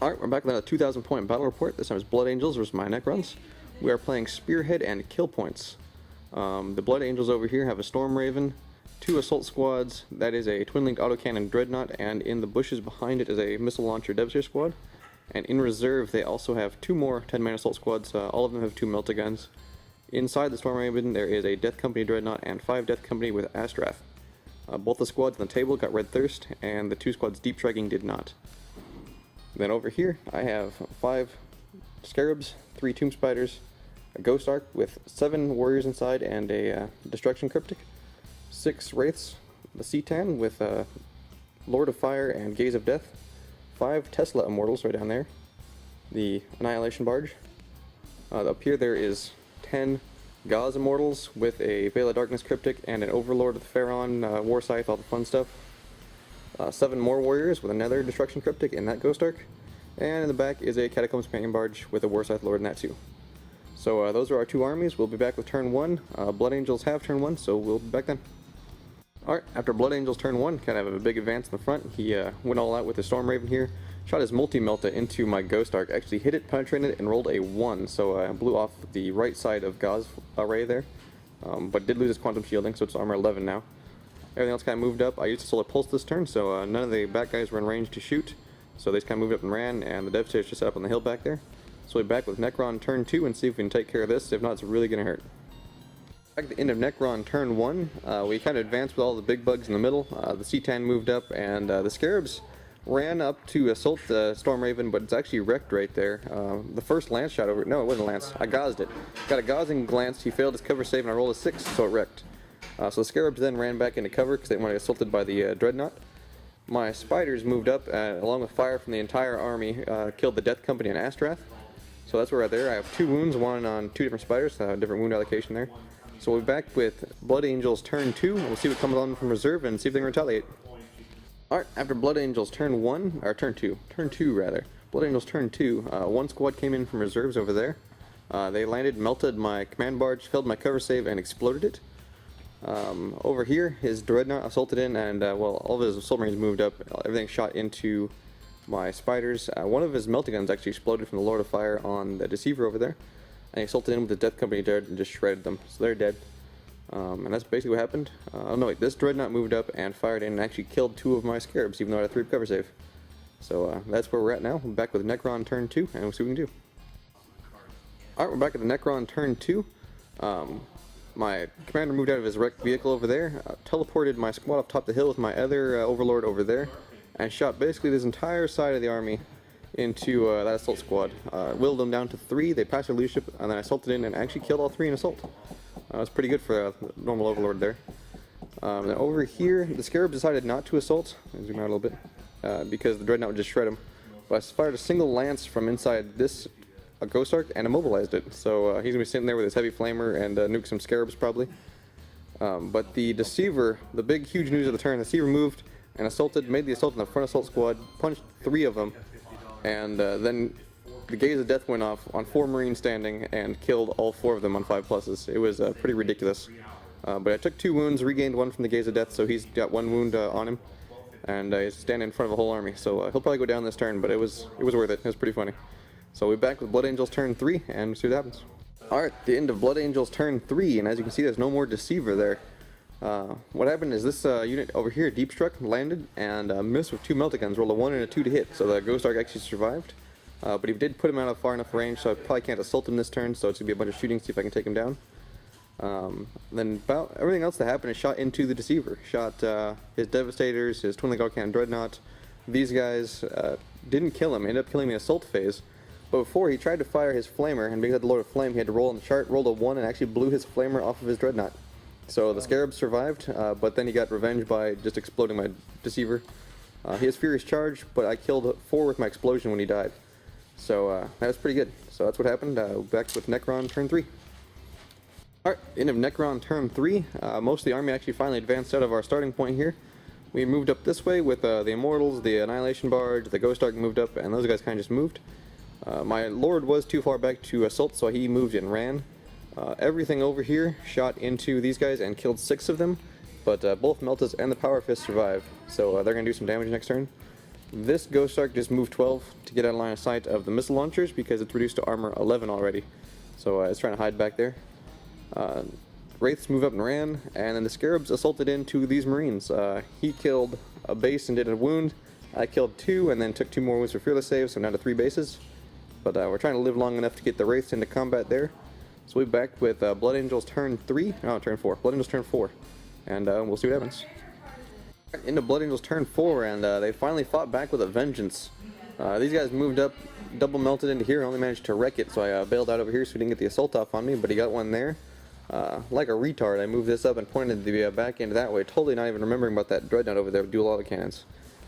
Alright, we're back with another 2,000 point battle report. This time it's Blood Angels versus my Necrons. We are playing Spearhead and Kill Points. The Blood Angels over here have a Storm Raven, 2 Assault Squads, that is a Twin-Linked Autocannon Dreadnought, and in the bushes behind it is a Missile Launcher Devastator Squad. And in reserve they also have 2 more 10-man Assault Squads, all of them have 2 Melta-Guns. Inside the Storm Raven there is a Death Company Dreadnought and 5 Death Company with Astrath. Both the squads on the table got Red Thirst, and the 2 squads Deep Striking did not. Then over here, I have 5 Scarabs, 3 Tomb Spiders, a Ghost Ark with 7 Warriors inside and a Destruction Cryptic, 6 Wraiths, the Cetan with Lord of Fire and Gaze of Death, 5 Tesla Immortals right down there, the Annihilation Barge. Up here there is 10 Gauze Immortals with a Veil of Darkness Cryptic and an Overlord of the Pharaon, War Scythe, all the fun stuff. 7 more Warriors with another Destruction Cryptic in that Ghost Ark, and in the back is a Catacombs Companion Barge with a War Scythe Lord in that too. So those are our 2 armies. We'll be back with turn 1. Blood Angels have turn 1, so we'll be back then. Alright, after Blood Angels turn 1, kind of have a big advance in the front. He went all out with his Storm Raven here, shot his Multi-Melta into my Ghost Ark, actually hit it, penetrated it, and rolled a 1, so I blew off the right side of Gauze array there, but did lose his Quantum Shielding, so it's armor 11 now. Everything else kind of moved up. I used a Solar Pulse this turn, so none of the back guys were in range to shoot. So they just kind of moved up and ran, and the Devastator's just set up on the hill back there. So we'll be back with Necron turn 2 and see if we can take care of this. If not, it's really going to hurt. Back at the end of Necron turn 1, we kind of advanced with all the big bugs in the middle. The Cetan moved up, and the Scarabs ran up to assault the Storm Raven, but it's actually wrecked right there. The first lance shot over... No, it wasn't a lance. I gauzed it. Got a gauzing glance. He failed his cover save, and I rolled a 6, so it wrecked. So the Scarabs then ran back into cover because they didn't want to get assaulted by the Dreadnought. My Spiders moved up, along with fire from the entire army, killed the Death Company and Astrath. So that's where we're at there. I have 2 wounds, one on 2 different Spiders, different wound allocation there. So we'll be back with Blood Angels turn 2, and we'll see what comes on from reserve and see if they can retaliate. Alright, after Blood Angels turn 1, or turn 2 rather. Blood Angels turn 2, 1 squad came in from reserves over there. They landed, melted my command barge, failed my cover save, and exploded it. Over here, his Dreadnought assaulted in, and well, all of his Assault Marines moved up. Everything shot into my Spiders. One of his melting guns actually exploded from the Lord of Fire on the Deceiver over there, and he assaulted in with the Death Company Dread and just shredded them, so they're dead. And that's basically what happened. Oh no, wait, this Dreadnought moved up and fired in and actually killed 2 of my Scarabs, even though I had a 3 cover save. So that's where we're at now. We're back with Necron turn 2, and we'll see what we can do. Alright, we're back at the Necron turn 2. My commander moved out of his wrecked vehicle over there, teleported my squad up top the hill with my other Overlord over there, and shot basically this entire side of the army into that assault squad. Whittled them down to 3, they passed their leadership, and then I assaulted in and actually killed all 3 in assault. That was pretty good for a normal Overlord there. Then over here, the Scarab decided not to assault, zoom out a little bit, because the Dreadnought would just shred him. But I fired a single lance from inside this Ghost Ark and immobilized it, so he's going to be sitting there with his heavy flamer and nuke some Scarabs probably. But the Deceiver, the big huge news of the turn, the Deceiver moved and assaulted, made the assault in the front assault squad, punched 3 of them, and then the Gaze of Death went off on 4 Marines standing and killed all 4 of them on 5 pluses. It was pretty ridiculous. But I took 2 wounds, regained 1 from the Gaze of Death, so he's got 1 wound on him, and he's standing in front of a whole army, so he'll probably go down this turn, but it was worth it. It was pretty funny. So we'll be back with Blood Angels turn 3, and see what happens. Alright, the end of Blood Angels turn 3, and as you can see there's no more Deceiver there. What happened is this unit over here, Deep Struck, landed and missed with 2 Melta-Guns, rolled a 1 and a 2 to hit, so the Ghost Ark actually survived. But he did put him out of far enough range, so I probably can't assault him this turn, so it's going to be a bunch of shooting to see if I can take him down. Then about everything else that happened is shot into the Deceiver. Shot his Devastators, his Twin-Linked Autocannon Dreadnought. These guys didn't kill him, ended up killing the assault phase. But before, he tried to fire his flamer, and because he had the Lord of Flame, he had to roll on the chart, rolled a 1, and actually blew his flamer off of his Dreadnought. So the Scarab survived, but then he got revenge by just exploding my Deceiver. He has Furious Charge, but I killed 4 with my explosion when he died. So that was pretty good. So that's what happened. Back with Necron turn 3. Alright, end of Necron turn 3. Most of the army actually finally advanced out of our starting point here. We moved up this way with the Immortals, the Annihilation Barge, the Ghost Ark moved up, and those guys kind of just moved. My Lord was too far back to assault, so he moved and ran. Everything over here shot into these guys and killed 6 of them, but both Meltas and the Power Fist survived, so they're going to do some damage next turn. This Ghost Ark just moved 12 to get out of line of sight of the missile launchers because it's reduced to armor 11 already. So it's trying to hide back there. Wraiths move up and ran, and then the Scarabs assaulted into these Marines. He killed a base and did a wound. I killed 2 and then took 2 more wounds for fearless saves, so now to 3 bases. But we're trying to live long enough to get the Wraiths into combat there. So we'll be back with Blood Angels turn 3, no, turn 4. Blood Angels turn 4, and we'll see what happens. Into Blood Angels turn 4, and they finally fought back with a vengeance. These guys moved up, double melted into here, and only managed to wreck it, so I bailed out over here so he didn't get the assault off on me, but he got one there. Like a retard, I moved this up and pointed the back end that way, totally not even remembering about that dreadnought over there with dual autocannons.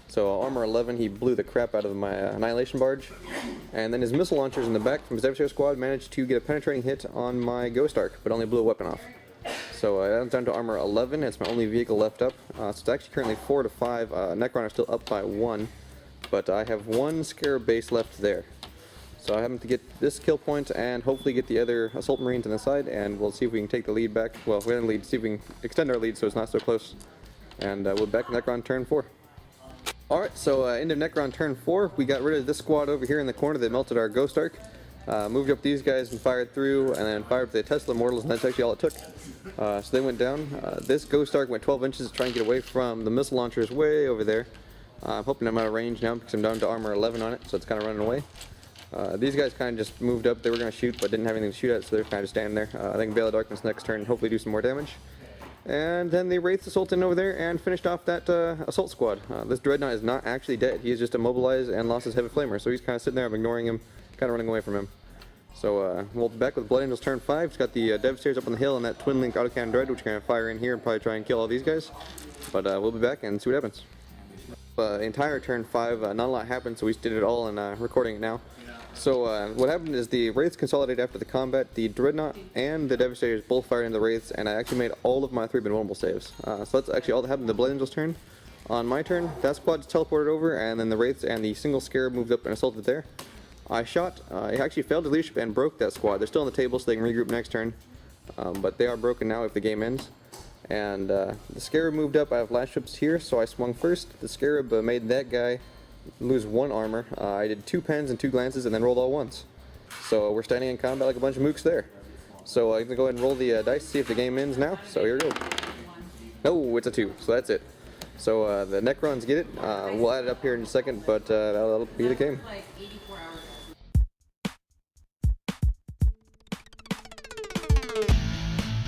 So armor 11, he blew the crap out of my Annihilation Barge, and then his missile launchers in the back from his Devastator squad managed to get a penetrating hit on my Ghost Ark, but only blew a weapon off. So that's down to armor 11, it's my only vehicle left up. So it's actually currently 4 to 5, Necron are still up by 1, but I have 1 Scarab base left there. So I have to get this kill point and hopefully get the other Assault Marines on the side, and we'll see if we can take the lead back. Well, we're in the lead, see if we can extend our lead so it's not so close. And we'll be back in Necron turn 4. Alright, so into Necron turn 4, we got rid of this squad over here in the corner that melted our Ghost Ark. Moved up these guys and fired through, and then fired up the Tesla Mortals, and that's actually all it took. So they went down. This Ghost Ark went 12 inches to try and get away from the missile launchers way over there. I'm hoping I'm out of range now because I'm down to armor 11 on it, so it's kind of running away. These guys kind of just moved up. They were going to shoot, but didn't have anything to shoot at, so they're kind of standing there. I think Veil of Darkness next turn and hopefully do some more damage. And then the Wraith assaulted in over there and finished off that assault squad. This Dreadnought is not actually dead. He is just immobilized and lost his Heavy Flamer, so he's kind of sitting there. I'm ignoring him, kind of running away from him. So we'll be back with Blood Angels turn 5. It's got the Devastators up on the hill and that Twin Link Autocannon Dread, which we're going to fire in here and probably try and kill all these guys. But we'll be back and see what happens. Entire turn 5, not a lot happened, so we just did it all and recording it now. So what happened is the Wraiths consolidated after the combat. The Dreadnought and the Devastators both fired into the Wraiths, and I actually made all of my 3 vulnerable saves. So that's actually all that happened in the Blood Angels turn. On my turn, that squad just teleported over, and then the Wraiths and the single Scarab moved up and assaulted there. I shot, I actually failed to leadership and broke that squad. They're still on the table so they can regroup next turn, but they are broken now if the game ends. And the Scarab moved up. I have last ships here, so I swung first. The Scarab made that guy lose 1 armor. I did 2 pens and 2 glances and then rolled all ones. So we're standing in combat like a bunch of mooks there. So I'm going to go ahead and roll the dice to see if the game ends now. So here we go. No, it's a 2, so that's it. So the Necrons get it. We'll add it up here in a second, but that'll be the game.